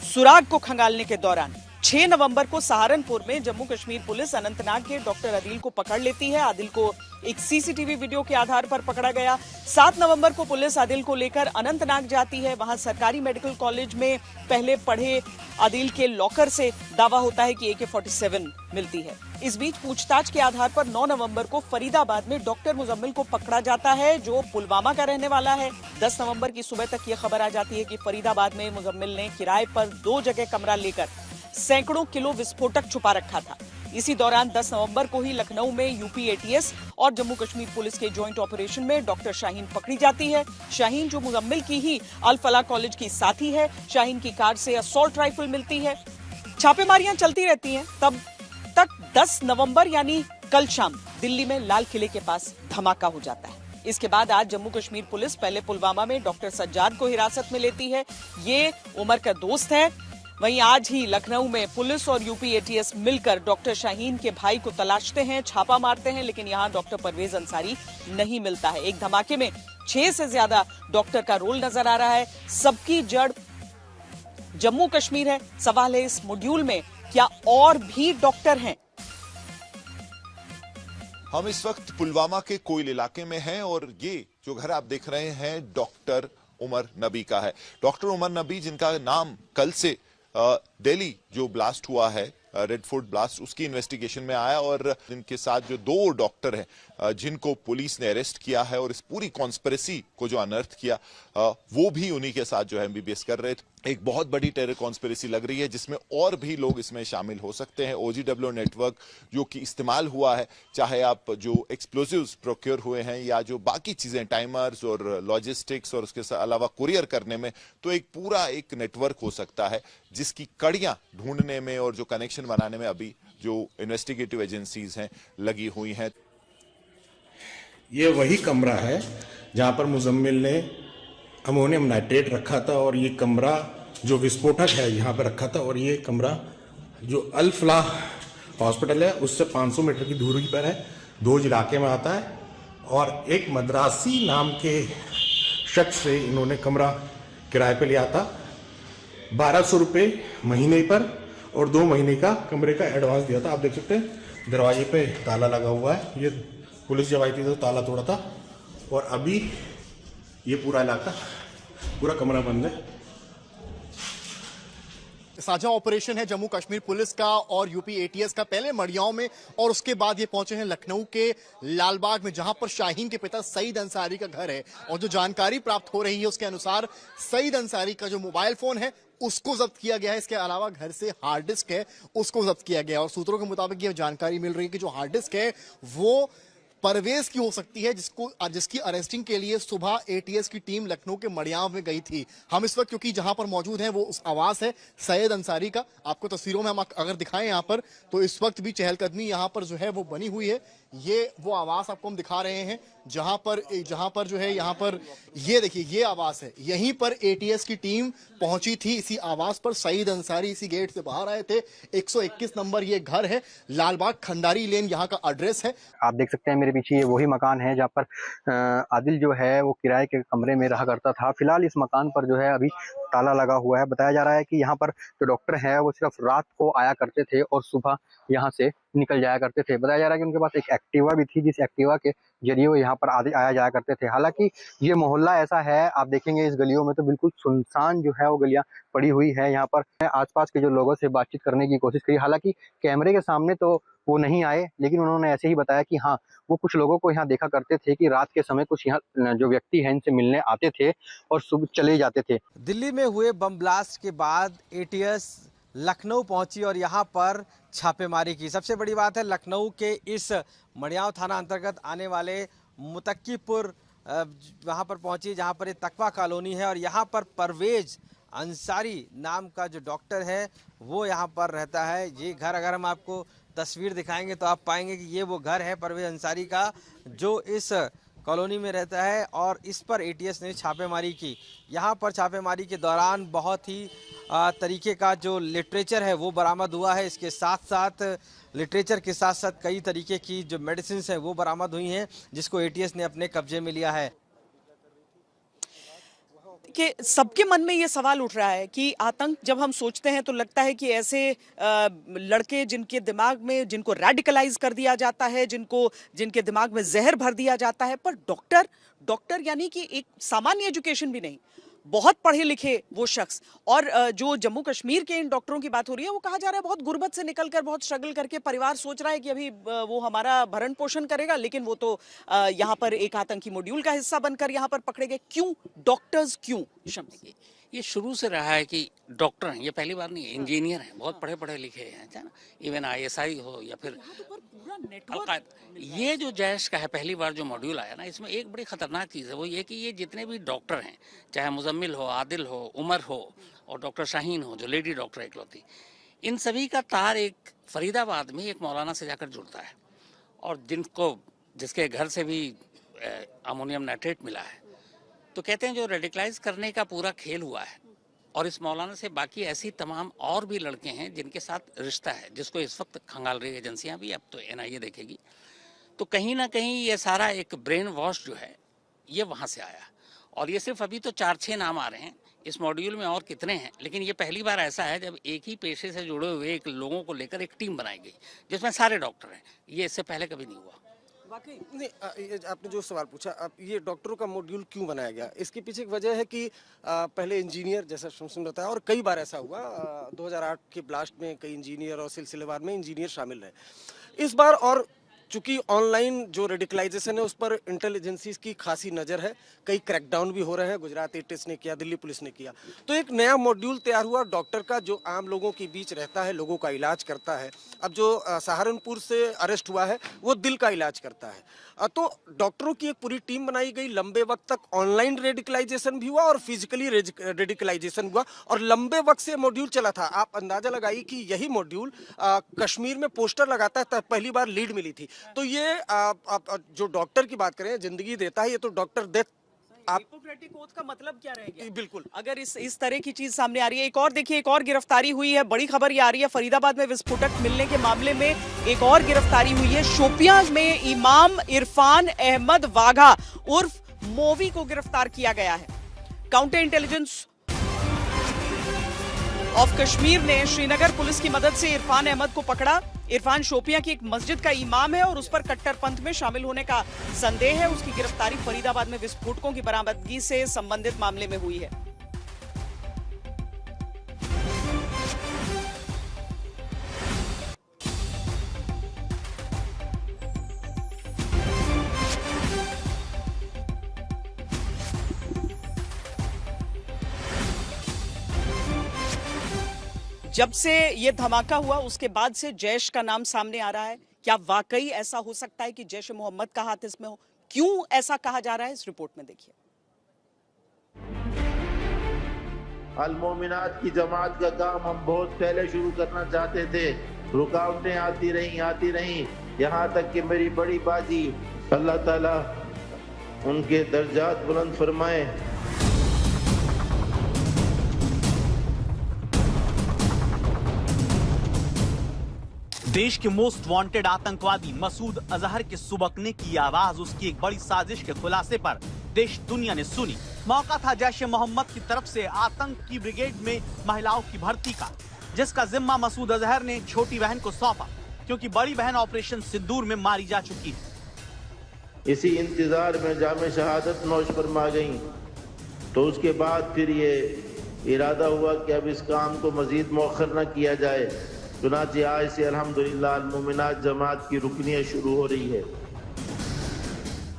सुराग को खंगालने के दौरान 6 नवंबर को सहारनपुर में जम्मू कश्मीर पुलिस अनंतनाग के डॉक्टर आदिल को पकड़ लेती है। आदिल को एक सीसीटीवी वीडियो के आधार पर पकड़ा गया। 7 नवंबर को पुलिस आदिल को लेकर अनंतनाग जाती है। वहां सरकारी मेडिकल कॉलेज में पहले पढ़े आदिल के लॉकर से दावा होता है कि AK-47 मिलती है। इस बीच पूछताछ के आधार पर 9 नवंबर को फरीदाबाद में डॉक्टर मुजम्मिल को पकड़ा जाता है, जो पुलवामा का रहने वाला है। 10 नवंबर की सुबह तक ये खबर आ जाती है कि फरीदाबाद में मुजम्मिल ने किराए पर 2 जगह कमरा लेकर सैकड़ों किलो विस्फोटक छुपा रखा था। इसी दौरान 10 नवंबर को ही लखनऊ में यूपी ATS और जम्मू कश्मीर पुलिस के जॉइंट ऑपरेशन में डॉक्टर शाहीन पकड़ी जाती है। शाहीन जो मुजम्मिल की ही अल फलाह कॉलेज की साथी है। शाहीन की कार से असॉल्ट राइफल मिलती है। छापेमारियां चलती रहती हैं। तब तक 10 नवंबर यानी कल शाम दिल्ली में लाल किले के पास धमाका हो जाता है। इसके बाद आज जम्मू कश्मीर पुलिस पहले पुलवामा में डॉक्टर सज्जाद को हिरासत में लेती है। ये उमर का दोस्त है। वहीं आज ही लखनऊ में पुलिस और यूपी ATS मिलकर डॉक्टर शाहीन के भाई को तलाशते हैं, छापा मारते हैं, लेकिन यहां डॉक्टर परवेज अंसारी नहीं मिलता है। एक धमाके में 6 से ज्यादा डॉक्टर का रोल नजर आ रहा है। सबकी जड़ जम्मू कश्मीर है। सवाल है इस मॉड्यूल में क्या और भी डॉक्टर हैं? हम इस वक्त पुलवामा के कोयल इलाके में हैं और ये जो घर आप देख रहे हैं डॉक्टर उमर नबी का है। डॉक्टर उमर नबी जिनका नाम कल से दिल्ली जो ब्लास्ट हुआ है, रेड फोर्ट ब्लास्ट, उसकी इन्वेस्टिगेशन में आया और इनके साथ जो 2 डॉक्टर हैं जिनको पुलिस ने अरेस्ट किया है और इस पूरी कॉन्स्पिरेसी को जो अनर्थ किया वो भी उन्हीं के साथ जो है MBBS कर रहे थे। एक बहुत बड़ी टेरर कॉन्स्पिरेसी लग रही है जिसमें और भी लोग इसमें शामिल हो सकते हैं। OGW नेटवर्क जो कि इस्तेमाल हुआ है, चाहे आप जो एक्सप्लोजिव्स प्रोक्योर हुए हैं या जो बाकी चीजें, टाइमर्स और लॉजिस्टिक्स और उसके अलावा कुरियर करने में, तो एक पूरा एक नेटवर्क हो सकता है जिसकी कड़ियां ढूंढने में और जो कनेक्शन बनाने में अभी जो इन्वेस्टिगेटिव एजेंसीज हैं लगी हुई हैं। ये वही कमरा है जहां पर मुजम्मिल ने अमोनियम नाइट्रेट रखा था और ये कमरा जो विस्फोटक है यहाँ पर रखा था। और ये कमरा जो अल फलाह हॉस्पिटल है उससे 500 मीटर की दूरी पर है, दोज इलाके में आता है। और एक मद्रासी नाम के शख्स से इन्होंने कमरा किराए पे लिया था 1200 रुपये महीने पर और 2 महीने का कमरे का एडवांस दिया था। आप देख सकते हैं दरवाजे पे ताला लगा हुआ है। ये पुलिस जब आई थी तो ताला तोड़ा था और अभी ये पूरा इलाका, पूरा कमरा बंद है। साझा ऑपरेशन है जम्मू कश्मीर पुलिस का और यूपी ATS का, पहले मड़ियाओं में और उसके बाद ये पहुंचे हैं लखनऊ के लालबाग में, जहां पर शाहीन के पिता सईद अंसारी का घर है। और जो जानकारी प्राप्त हो रही है उसके अनुसार सईद अंसारी का जो मोबाइल फोन है उसको जब्त किया गया है। इसके अलावा घर से हार्ड डिस्क है उसको जब्त किया गया। और सूत्रों के मुताबिक ये जानकारी मिल रही है कि जो हार्ड डिस्क है वो परवेज की हो सकती है, जिसकी अरेस्टिंग के लिए सुबह ATS की टीम लखनऊ के मड़ियाव में गई थी। हम इस वक्त क्योंकि जहां पर मौजूद हैं वो उस आवास है सैयद अंसारी का। आपको तस्वीरों में हम अगर दिखाएं यहाँ पर तो इस वक्त भी चहलकदमी यहाँ पर जो है वो बनी हुई है। ये वो आवास आपको हम दिखा रहे हैं जहां पर जो है यहाँ पर ये देखिए ये आवास है। यहीं पर ATS की टीम पहुंची थी। इसी आवास पर सईद अंसारी इसी गेट से बाहर आए थे। 121 नंबर ये घर है, लालबाग खंडारी लेन यहाँ का एड्रेस है। आप देख सकते हैं मेरे पीछे ये वही मकान है जहाँ पर आदिल जो है वो किराए के कमरे में रहा करता था। फिलहाल इस मकान पर जो है अभी ताला लगा हुआ है। बताया जा रहा है कि यहाँ पर जो डॉक्टर है वो सिर्फ रात को आया करते थे और सुबह यहाँ से निकल जाया करते थे। बताया जा रहा है कि उनके पास एक एक्टिवा भी थी, जिस एक्टिवा के जरिए वो यहाँ पर आया जाया करते थे। हालांकि ये मोहल्ला ऐसा है, आप देखेंगे इस गलियों में तो बिल्कुल सुनसान जो है वो गलियां पड़ी हुई है। यहाँ पर आसपास के जो लोगों से बातचीत करने की कोशिश करी, हालांकि कैमरे के सामने तो वो नहीं आए, लेकिन उन्होंने ऐसे ही बताया कि हाँ वो कुछ लोगों को यहाँ देखा करते थे कि रात के समय कुछ यहाँ जो व्यक्ति हैं इनसे मिलने आते थे और सुबह चले जाते थे। दिल्ली में हुए बम ब्लास्ट के बाद ATS लखनऊ पहुंची और यहाँ पर छापेमारी की। सबसे बड़ी बात है लखनऊ के इस मड़ियाव थाना अंतर्गत आने वाले मुतक्कीपुर वहाँ पर पहुंची, जहाँ पर ये तकवा कॉलोनी है और यहाँ पर परवेज अंसारी नाम का जो डॉक्टर है वो यहाँ पर रहता है। ये घर अगर हम आपको तस्वीर दिखाएंगे तो आप पाएंगे कि ये वो घर है परवेज अंसारी का जो इस कॉलोनी में रहता है और इस पर ATS ने छापेमारी की। यहाँ पर छापेमारी के दौरान बहुत ही तरीके का जो लिटरेचर है वो बरामद हुआ है। इसके साथ साथ लिटरेचर के साथ साथ कई तरीके की जो मेडिसिन है वो बरामद हुई हैं जिसको ATS ने अपने कब्जे में लिया है। कि सबके मन में ये सवाल उठ रहा है कि आतंक जब हम सोचते हैं तो लगता है कि ऐसे लड़के जिनके दिमाग में, जिनको रेडिकलाइज कर दिया जाता है, जिनके दिमाग में जहर भर दिया जाता है, पर डॉक्टर यानी कि एक सामान्य एजुकेशन भी नहीं, बहुत पढ़े लिखे वो शख्स, और जो जम्मू कश्मीर के इन डॉक्टरों की बात हो रही है वो कहा जा रहा है बहुत गुर्बत से निकलकर, बहुत स्ट्रगल करके परिवार सोच रहा है कि अभी वो हमारा भरण पोषण करेगा, लेकिन वो तो यहाँ पर एक आतंकी मॉड्यूल का हिस्सा बनकर यहाँ पर पकड़े गए। क्यों डॉक्टर्स, क्यों? ये शुरू से रहा है कि डॉक्टर हैं, ये पहली बार नहीं है, इंजीनियर हैं, बहुत पढ़े लिखे हैं, है ना, इवन ISI हो या फिर ये जो जैश का है पहली बार जो मॉड्यूल आया ना, इसमें एक बड़ी खतरनाक चीज़ है, वो ये कि ये जितने भी डॉक्टर हैं, चाहे मुजम्मिल हो, आदिल हो, उमर हो और डॉक्टर शाहीन हो जो लेडी डॉक्टर इकलौती, इन सभी का तार एक फरीदाबाद में एक मौलाना से जाकर जुड़ता है, और जिसके घर से भी अमोनियम नाइट्रेट मिला है, तो कहते हैं जो रेडिकलाइज करने का पूरा खेल हुआ है, और इस मौलाना से बाकी ऐसी तमाम और भी लड़के हैं जिनके साथ रिश्ता है, जिसको इस वक्त खंगाल रही एजेंसियां भी, अब तो NIA देखेगी। तो कहीं ना कहीं ये सारा एक ब्रेन वॉश जो है ये वहाँ से आया, और ये सिर्फ अभी तो 4-6 नाम आ रहे हैं, इस मॉड्यूल में और कितने हैं, लेकिन ये पहली बार ऐसा है जब एक ही पेशे से जुड़े हुए एक लोगों को लेकर एक टीम बनाई गई जिसमें सारे डॉक्टर हैं। ये इससे पहले कभी नहीं हुआ। वाकई नहीं, आपने जो सवाल पूछा, अब ये डॉक्टरों का मॉड्यूल क्यों बनाया गया, इसके पीछे एक वजह है कि पहले इंजीनियर, जैसा शमसून बताया, और कई बार ऐसा हुआ, 2008 के ब्लास्ट में कई इंजीनियर और सिलसिलेवार में इंजीनियर शामिल रहे। इस बार और चूंकि ऑनलाइन जो रेडिकलाइजेशन है उस पर इंटेलिजेंसीज की खासी नज़र है, कई क्रैकडाउन भी हो रहे हैं, गुजरात ATIS ने किया, दिल्ली पुलिस ने किया, तो एक नया मॉड्यूल तैयार हुआ डॉक्टर का, जो आम लोगों के बीच रहता है, लोगों का इलाज करता है। अब जो सहारनपुर से अरेस्ट हुआ है वो दिल का इलाज करता है, तो डॉक्टरों की एक पूरी टीम बनाई गई। लंबे वक्त तक ऑनलाइन रेडिकलाइजेशन भी हुआ और फिजिकली रेडिकलाइजेशन हुआ, और लंबे वक्त से मॉड्यूल चला था। आप अंदाजा लगाइए कि यही मॉड्यूल कश्मीर में पोस्टर लगाता है, तब पहली बार लीड मिली थी। तो ये जो डॉक्टर की बात करें, जिंदगी देता है, ये तो डॉक्टर डेथ। हिपोक्रेटिक ओथ का मतलब क्या रहेगा? बिल्कुल, अगर इस तरह की चीज सामने आ रही है। एक और देखिए, एक और गिरफ्तारी हुई है, बड़ी खबर ये आ रही है, फरीदाबाद में विस्फोटक मिलने के मामले में एक और गिरफ्तारी हुई है। शोपियां में इमाम इरफान अहमद वाघा उर्फ मोवी को गिरफ्तार किया गया है। काउंटर इंटेलिजेंस ऑफ कश्मीर ने श्रीनगर पुलिस की मदद से इरफान अहमद को पकड़ा। इरफान शोपियां की एक मस्जिद का इमाम है और उस पर कट्टरपंथ में शामिल होने का संदेह है। उसकी गिरफ्तारी फरीदाबाद में विस्फोटकों की बरामदगी से संबंधित मामले में हुई है। जब से ये धमाका हुआ उसके बाद से जैश का नाम सामने आ रहा है। क्या वाकई ऐसा हो सकता है कि जैश ए मोहम्मद का हाथ इसमें हो? क्यों ऐसा कहा जा रहा है, इस रिपोर्ट में देखिए। अल मोमिनात की जमात का काम हम बहुत पहले शुरू करना चाहते थे, रुकावटें आती रहीं, यहाँ तक कि मेरी बड़ी बाजी, अल्लाह ताला उनके दर्जात बुलंद फरमाए। देश के मोस्ट वांटेड आतंकवादी मसूद अजहर के सुबकने की आवाज, उसकी एक बड़ी साजिश के खुलासे पर देश दुनिया ने सुनी। मौका था जैश ए मोहम्मद की तरफ से आतंक की ब्रिगेड में महिलाओं की भर्ती का, जिसका जिम्मा मसूद अजहर ने छोटी बहन को सौंपा, क्योंकि बड़ी बहन ऑपरेशन सिंदूर में मारी जा चुकी है। इसी इंतजार में जामे शहादत नौश फरमा गई, तो उसके बाद फिर ये इरादा हुआ कि अब इस काम को मजीद मौखर न किया जाए। चुनांचे आज से अल्हम्दुलिल्लाह अल मोमिनात जमात की रुकनियत शुरू हो रही है।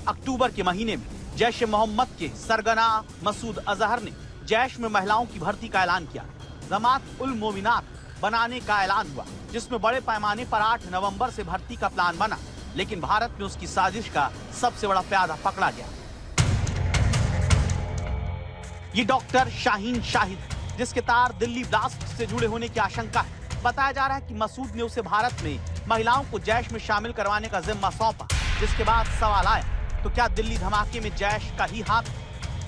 अक्टूबर के महीने में जैश ए मोहम्मद के सरगना मसूद अजहर ने जैश में महिलाओं की भर्ती का ऐलान किया। जमात उल मोमिनात बनाने का ऐलान हुआ, जिसमें बड़े पैमाने पर 8 नवंबर से भर्ती का प्लान बना, लेकिन भारत में उसकी साजिश का सबसे बड़ा प्यादा पकड़ा गया। ये डॉक्टर शाहीन शाहिद, जिसके तार दिल्ली ब्लास्ट से जुड़े होने की आशंका है। बताया जा रहा है कि मसूद ने उसे भारत में महिलाओं को जैश में शामिल करवाने का जिम्मा सौंपा, जिसके बाद सवाल आया, तो क्या दिल्ली धमाके में जैश का ही हाथ?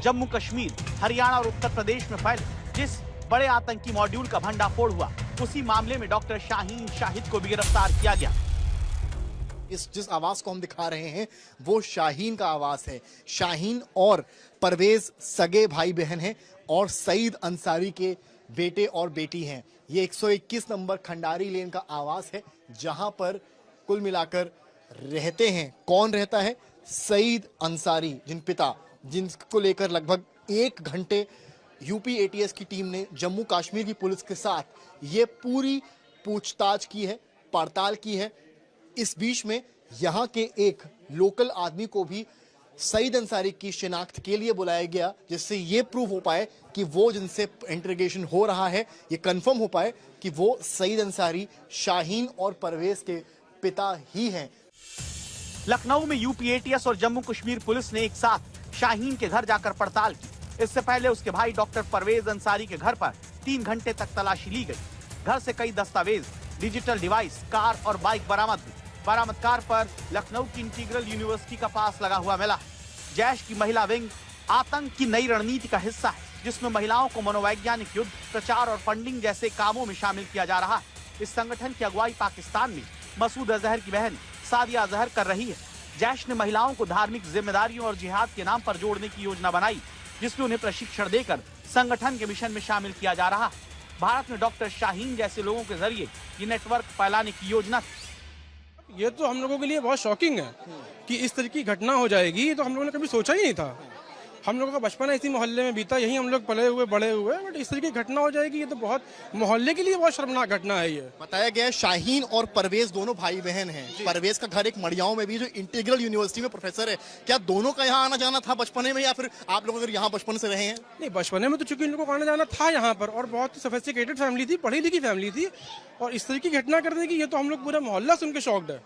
जम्मू कश्मीर, हरियाणा और उत्तर प्रदेश में फैले जिस बड़े आतंकी मॉड्यूल का भंडाफोड़ हुआ, उसी मामले में डॉक्टर शाहीन शाहिद को भी गिरफ्तार किया गया। इस जिस आवास को हम दिखा रहे हैं वो शाहीन का आवास है। शाहीन और परवेज सगे भाई बहन हैं और सईद अंसारी के बेटे और बेटी हैं। ये 121 नंबर खंडारी लेन का आवास है जहां पर कुल मिलाकर रहते हैं। कौन रहता है? सईद अंसारी, जिनको लेकर लगभग 1 घंटे यूपी एटीएस की टीम ने जम्मू कश्मीर की पुलिस के साथ ये पूरी पूछताछ की है, पड़ताल की है। इस बीच में यहाँ के एक लोकल आदमी को भी सईद अंसारी की शिनाख्त के लिए बुलाया गया, जिससे ये प्रूव हो पाए कि वो जिनसे इंटरोगेशन हो रहा है ये कंफर्म हो पाए कि वो सईद अंसारी शाहीन और परवेज के पिता ही हैं। लखनऊ में यूपी एटीएस और जम्मू कश्मीर पुलिस ने एक साथ शाहीन के घर जाकर पड़ताल की। इससे पहले उसके भाई डॉक्टर परवेज अंसारी के घर पर 3 घंटे तक तलाशी ली गई। घर से कई दस्तावेज, डिजिटल डिवाइस, कार और बाइक बरामद हुई। बरामद कार पर लखनऊ की इंटीग्रल यूनिवर्सिटी का पास लगा हुआ मिला। जैश की महिला विंग आतंक की नई रणनीति का हिस्सा है, जिसमें महिलाओं को मनोवैज्ञानिक युद्ध, प्रचार और फंडिंग जैसे कामों में शामिल किया जा रहा है। इस संगठन की अगुवाई पाकिस्तान में मसूद अजहर की बहन सादिया अजहर कर रही है। जैश ने महिलाओं को धार्मिक जिम्मेदारियों और जिहाद के नाम पर जोड़ने की योजना बनाई, जिसमें उन्हें प्रशिक्षण देकर संगठन के मिशन में शामिल किया जा रहा है। भारत में डॉक्टर शाहीन जैसे लोगों के जरिए ये नेटवर्क फैलाने की योजना थी। ये तो हम लोगों के लिए बहुत शॉकिंग है कि इस तरह की घटना हो जाएगी, ये तो हम लोगों ने कभी सोचा ही नहीं था। हम लोगों का बचपन इसी मोहल्ले में बीता, यही हम लोग पले हुए बड़े हुए, बट इस तरह की घटना हो जाएगी ये तो बहुत मोहल्ले के लिए बहुत शर्मनाक घटना है। ये बताया गया है शाहीन और परवेज दोनों भाई बहन हैं। परवेज का घर एक मड़ियाओं में भी, जो इंटीग्रल यूनिवर्सिटी में प्रोफेसर है। क्या दोनों का यहाँ आना जाना था बचपने में, या फिर आप लोग अगर यहाँ बचपन से रहे हैं? नहीं, बचपने में तो चूंकि इन लोगों को आना जाना था यहाँ पर, और बहुत सोफिस्टिकेटेड फैमिली थी, पढ़ी लिखी फैमिली थी, और इस तरह की घटना कर देगी ये तो हम लोग पूरा मोहल्ला सुन के शॉक्ड है।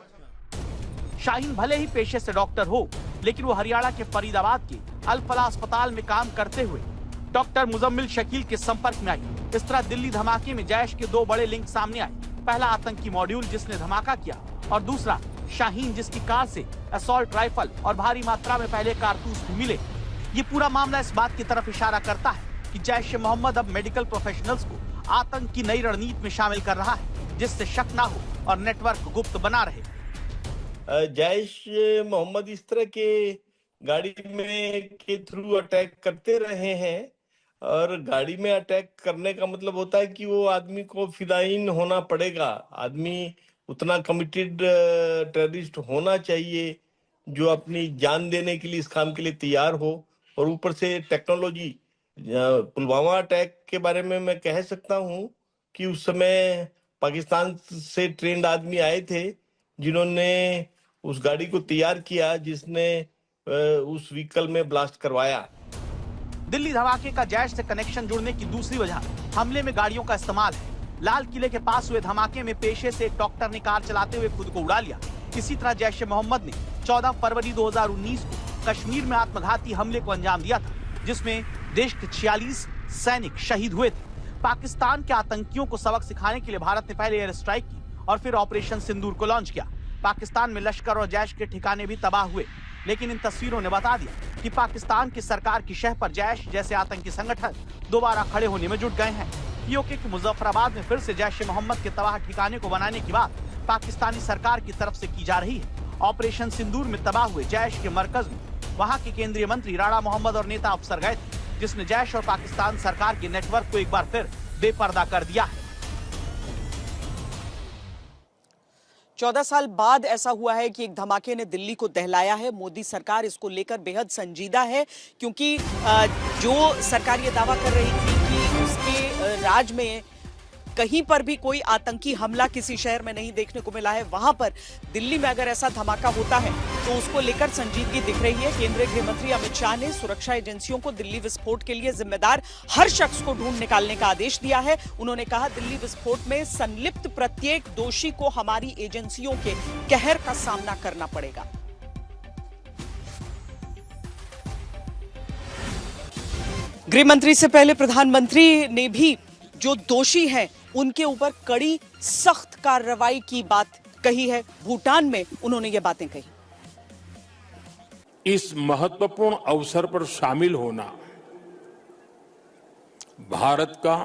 शाहीन भले ही पेशे से डॉक्टर हो, लेकिन वो हरियाणा के फरीदाबाद के अल-फला अस्पताल में काम करते हुए डॉक्टर मुजम्मिल शकील के संपर्क में आई। इस तरह दिल्ली धमाके में जैश के 2 बड़े लिंक सामने आए। पहला आतंकी मॉड्यूल जिसने धमाका किया, और दूसरा शाहीन जिसकी कार से असॉल्ट राइफल और भारी मात्रा में पहले कारतूस भी मिले। ये पूरा मामला इस बात की तरफ इशारा करता है कि जैश-ए-मोहम्मद अब मेडिकल प्रोफेशनल्स को आतंक की नई रणनीति में शामिल कर रहा है, जिससे शक ना हो और नेटवर्क गुप्त बना रहे। जैश मोहम्मद इस तरह के गाड़ी में के थ्रू अटैक करते रहे हैं, और गाड़ी में अटैक करने का मतलब होता है कि वो आदमी को फिदायीन होना पड़ेगा। आदमी उतना कमिटेड टेररिस्ट होना चाहिए जो अपनी जान देने के लिए इस काम के लिए तैयार हो। और ऊपर से टेक्नोलॉजी, पुलवामा अटैक के बारे में मैं कह सकता हूँ कि उस समय पाकिस्तान से ट्रेंड आदमी आए थे जिन्होंने उस गाड़ी को तैयार किया, जिसने उस व्हीकल में ब्लास्ट करवाया। दिल्ली धमाके का जैश से कनेक्शन जुड़ने की दूसरी वजह हमले में गाड़ियों का इस्तेमाल है। लाल किले के पास हुए धमाके में पेशे से एक डॉक्टर ने कार चलाते हुए खुद को उड़ा लिया। इसी तरह जैश-ए-मोहम्मद ने 14 फरवरी 2019 को कश्मीर में आत्मघाती हमले को अंजाम दिया था, जिसमें देश के 46 सैनिक शहीद हुए थे। पाकिस्तान के आतंकियों को सबक सिखाने के लिए भारत ने पहले एयर स्ट्राइक की और फिर ऑपरेशन सिंदूर को लॉन्च किया। पाकिस्तान में लश्कर और जैश के ठिकाने भी तबाह हुए, लेकिन इन तस्वीरों ने बता दिया कि पाकिस्तान की सरकार की शह पर जैश जैसे आतंकी संगठन दोबारा खड़े होने में जुट गए हैं। पीओके के मुजफ्फराबाद में फिर से जैश-ए-मोहम्मद के तबाह ठिकाने को बनाने की बात पाकिस्तानी सरकार की तरफ से की जा रही है। ऑपरेशन सिंदूर में तबाह हुए जैश के मरकज में वहाँ के केंद्रीय मंत्री राणा मोहम्मद और नेता अफसर गए थे, जिसने जैश और पाकिस्तान सरकार के नेटवर्क को एक बार फिर बेपर्दा कर दिया है। 14 साल बाद ऐसा हुआ है कि एक धमाके ने दिल्ली को दहलाया है। मोदी सरकार इसको लेकर बेहद संजीदा है, क्योंकि जो सरकार ये दावा कर रही थी कि उसके राज में कहीं पर भी कोई आतंकी हमला किसी शहर में नहीं देखने को मिला है, वहां पर दिल्ली में अगर ऐसा धमाका होता है तो उसको लेकर संजीदगी दिख रही है। केंद्रीय गृह मंत्री अमित शाह ने सुरक्षा एजेंसियों को दिल्ली विस्फोट के लिए जिम्मेदार हर शख्स को ढूंढ निकालने का आदेश दिया है। उन्होंने कहा, दिल्ली विस्फोट में संलिप्त प्रत्येक दोषी को हमारी एजेंसियों के कहर का सामना करना पड़ेगा। गृह मंत्री से पहले प्रधानमंत्री ने भी जो दोषी हैं उनके ऊपर कड़ी सख्त कार्रवाई की बात कही है। भूटान में उन्होंने ये बातें कही। इस महत्वपूर्ण अवसर पर शामिल होना भारत का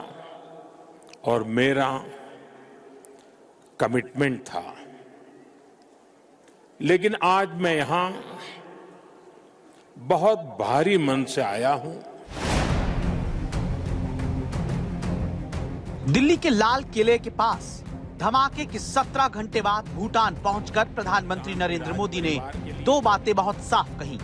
और मेरा कमिटमेंट था। लेकिन आज मैं यहां बहुत भारी मन से आया हूं। दिल्ली के लाल किले के पास धमाके के 17 घंटे बाद भूटान पहुंचकर प्रधानमंत्री नरेंद्र मोदी ने दो बातें बहुत साफ कही।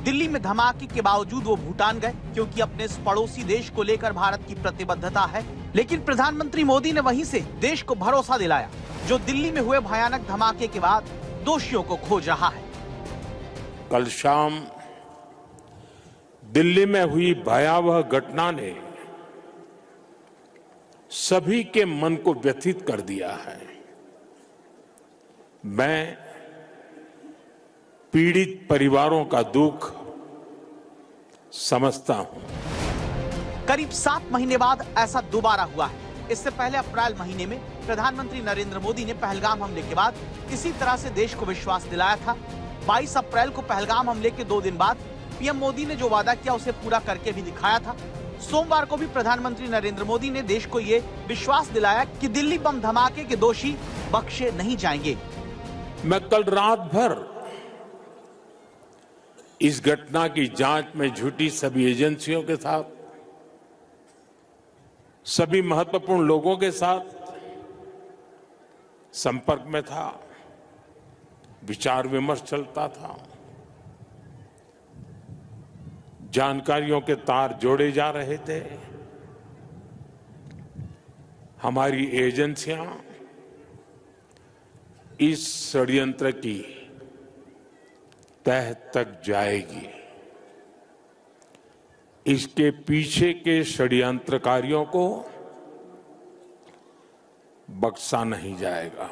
दिल्ली में धमाके के बावजूद वो भूटान गए क्योंकि अपने इस पड़ोसी देश को लेकर भारत की प्रतिबद्धता है, लेकिन प्रधानमंत्री मोदी ने वहीं से देश को भरोसा दिलाया जो दिल्ली में हुए भयानक धमाके के बाद दोषियों को खोज रहा है। कल शाम दिल्ली में हुई भयावह घटना ने सभी के मन को व्यथित कर दिया है। मैं पीड़ित परिवारों का दुख समझता हूं। करीब 7 महीने बाद ऐसा दोबारा हुआ है। इससे पहले अप्रैल महीने में प्रधानमंत्री नरेंद्र मोदी ने पहलगाम हमले के बाद इसी तरह से देश को विश्वास दिलाया था। 22 अप्रैल को पहलगाम हमले के 2 दिन बाद पीएम मोदी ने जो वादा किया उसे पूरा करके भी दिखाया था। सोमवार को भी प्रधानमंत्री नरेंद्र मोदी ने देश को ये विश्वास दिलाया कि दिल्ली बम धमाके के दोषी बख्शे नहीं जाएंगे। मैं कल रात भर इस घटना की जांच में जुटी सभी एजेंसियों के साथ, सभी महत्वपूर्ण लोगों के साथ संपर्क में था, विचार विमर्श चलता था, जानकारियों के तार जोड़े जा रहे थे। हमारी एजेंसियां इस षड्यंत्र की तह तक जाएगी। इसके पीछे के षड्यंत्रकारियों को बख्शा नहीं जाएगा।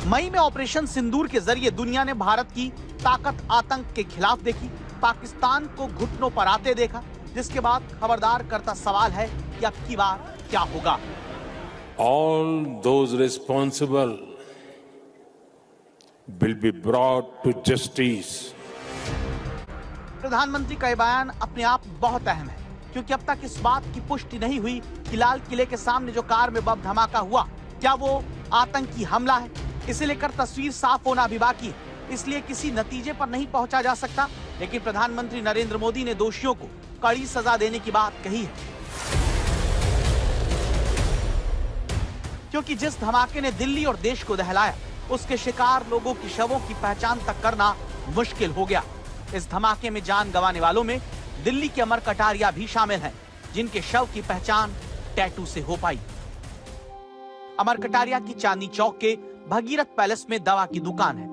मई में ऑपरेशन सिंदूर के जरिए दुनिया ने भारत की ताकत आतंक के खिलाफ देखी, पाकिस्तान को घुटनों पर आते देखा, जिसके बाद खबरदार करता सवाल है कि अब की बार क्या होगा। All those responsible will be brought to justice. प्रधानमंत्री का ये बयान अपने आप बहुत अहम है, क्योंकि अब तक इस बात की पुष्टि नहीं हुई कि लाल किले के सामने जो कार में बम धमाका हुआ क्या वो आतंकी हमला है। इसे लेकर तस्वीर साफ होना अभी बाकी है, इसलिए किसी नतीजे पर नहीं पहुंचा जा सकता। लेकिन प्रधानमंत्री नरेंद्र मोदी ने दोषियों को कड़ी सजा देने की बात कही है, क्योंकि जिस धमाके ने दिल्ली और देश को दहलाया उसके शिकार लोगों की शवों की पहचान तक करना मुश्किल हो गया। इस धमाके में जान गंवाने वालों में दिल्ली के अमर कटारिया भी शामिल हैं, जिनके शव की पहचान टैटू से हो पाई। अमर कटारिया की चांदनी चौक के भगीरथ पैलेस में दवा की दुकान है।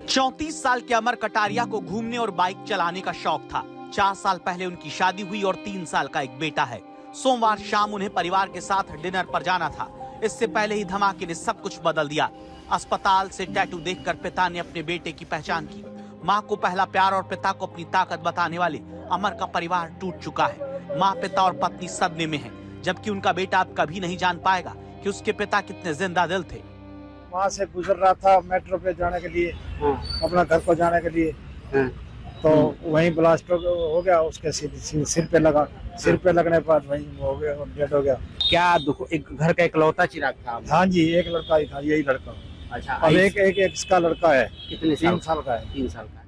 34 साल के अमर कटारिया को घूमने और बाइक चलाने का शौक था। 4 साल पहले उनकी शादी हुई और 3 साल का एक बेटा है। सोमवार शाम उन्हें परिवार के साथ डिनर पर जाना था। इससे पहले ही धमाके ने सब कुछ बदल दिया। अस्पताल से टैटू देखकर पिता ने अपने बेटे की पहचान की। माँ को पहला प्यार और पिता को अपनी ताकत बताने वाले अमर का परिवार टूट चुका है। माँ, पिता और पत्नी सदमे में हैं, जबकि उनका बेटा अब कभी नहीं जान पाएगा कि उसके पिता कितने जिंदा दिल थे। वहाँ से गुजर रहा था मेट्रो पे जाने के लिए, अपना घर को जाने के लिए, तो वहीं ब्लास्ट हो गया, उसके सिर पे लगा। सिर पे लगने पर वहीं हो गया और डेड हो गया। क्या एक घर का इकलौता चिराग था? हाँ जी, एक लड़का ही था, यही लड़का। अच्छा, अब एक इसका लड़का है। कितने 3 साल का है। 3 साल का।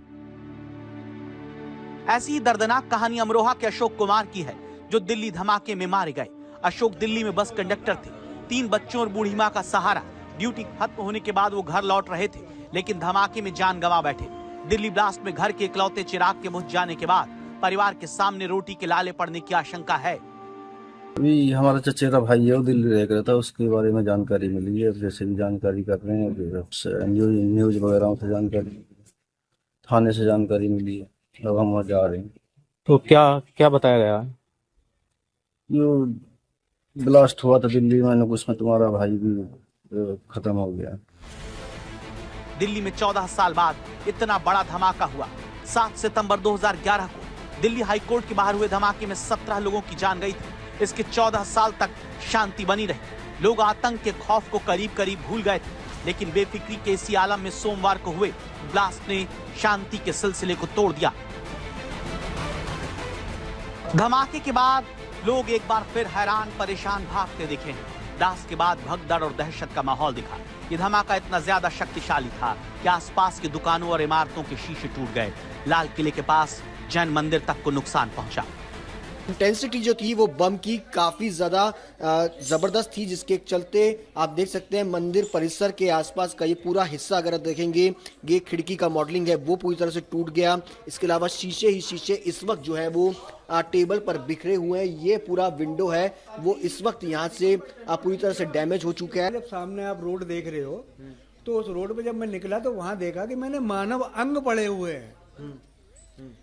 ऐसी ही दर्दनाक कहानी अमरोहा के अशोक कुमार की है, जो दिल्ली धमाके में मारे गए। अशोक दिल्ली में बस कंडक्टर थे। 3 बच्चों और बूढ़ी माँ का सहारा। ड्यूटी खत्म होने के बाद वो घर लौट रहे थे, लेकिन धमाके में जान गंवा बैठे। दिल्ली ब्लास्ट में घर के इकलौते चिराग के बुझ जाने के बाद परिवार के सामने रोटी के लाले पड़ने की आशंका है। अभी हमारा चचेरा भाई है, वो दिल्ली रह रहा था, उसके बारे में जानकारी मिली है। जैसे भी जानकारी कर रहे हैं, न्यूज वगैरह से जानकारी, थाने से जानकारी मिली है, अब हम वहाँ जा रहे हैं। तो क्या क्या बताया गया? जो ब्लास्ट हुआ था दिल्ली में, उसमें तुम्हारा भाई भी खत्म हो गया। दिल्ली में 14 साल बाद इतना बड़ा धमाका हुआ। 7 सितंबर 2011 को दिल्ली हाई कोर्ट के बाहर हुए धमाके में 17 लोगों की जान गई थी। इसके 14 साल तक शांति बनी रही। लोग आतंक के खौफ को करीब करीब भूल गए थे, लेकिन बेफिक्री के इसी आलम में सोमवार को हुए ब्लास्ट ने शांति के सिलसिले को तोड़ दिया। धमाके के बाद लोग एक बार फिर हैरान परेशान भागते दिखे। ब्लास्ट के बाद भगदड़ और दहशत का माहौल दिखा। ये धमाका इतना ज्यादा शक्तिशाली था कि आसपास की दुकानों और इमारतों के शीशे टूट गए। लाल किले के पास जैन मंदिर तक को नुकसान पहुंचा। इंटेंसिटी जो थी वो बम की काफी ज्यादा जबरदस्त थी, जिसके चलते आप देख सकते हैं मंदिर परिसर के आसपास का ये पूरा हिस्सा अगर आप देखेंगे, ये खिड़की का मॉडलिंग है वो पूरी तरह से टूट गया। इसके अलावा शीशे ही शीशे इस वक्त जो है वो टेबल पर बिखरे हुए हैं। ये पूरा विंडो है वो इस वक्त यहाँ से पूरी तरह से डैमेज हो चुका है। जब सामने आप रोड देख रहे हो तो उस रोड पे जब मैं निकला तो वहाँ देखा कि मैंने मानव अंग पड़े हुए हैं,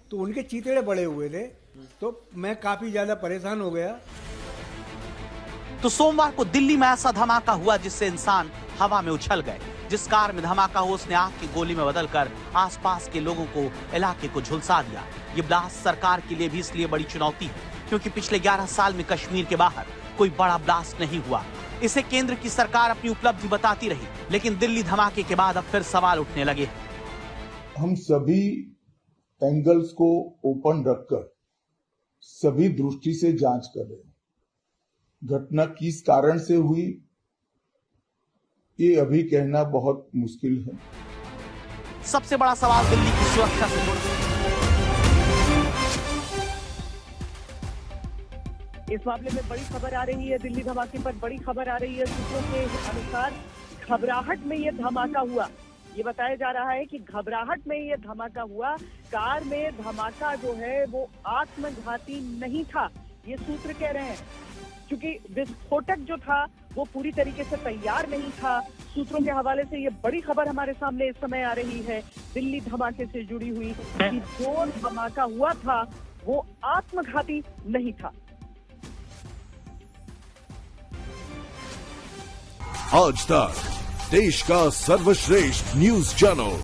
तो उनके चीथड़े पड़े हुए थे, तो मैं काफी ज्यादा परेशान हो गया। तो सोमवार को दिल्ली में ऐसा धमाका हुआ जिससे इंसान हवा में उछल गए। जिस कार में धमाका हुआ उसने आग की गोली में बदलकर आसपास के लोगों को, इलाके को झुलसा दिया। ये ब्लास्ट सरकार के लिए भी इसलिए बड़ी चुनौती है क्योंकि पिछले 11 साल में कश्मीर के बाहर कोई बड़ा ब्लास्ट नहीं हुआ। इसे केंद्र की सरकार अपनी उपलब्धि बताती रही, लेकिन दिल्ली धमाके के बाद अब फिर सवाल उठने लगे। हम सभी एंगल्स को ओपन रखकर सभी दृष्टि से जांच कर रहे हैं। घटना किस कारण से हुई ये अभी कहना बहुत मुश्किल है। सबसे बड़ा सवाल दिल्ली की सुरक्षा से जुड़ा। इस मामले में बड़ी खबर आ रही है, दिल्ली धमाके पर बड़ी खबर आ रही है। सूत्रों के अनुसार घबराहट में यह धमाका हुआ। ये बताया जा रहा है कि घबराहट में यह धमाका हुआ। कार में धमाका जो है वो आत्मघाती नहीं था, ये सूत्र कह रहे हैं, क्योंकि विस्फोटक जो था वो पूरी तरीके से तैयार नहीं था। सूत्रों के हवाले से ये बड़ी खबर हमारे सामने इस समय आ रही है दिल्ली धमाके से जुड़ी हुई, कि जो धमाका हुआ था वो आत्मघाती नहीं था। आज तक देश का सर्वश्रेष्ठ न्यूज चैनल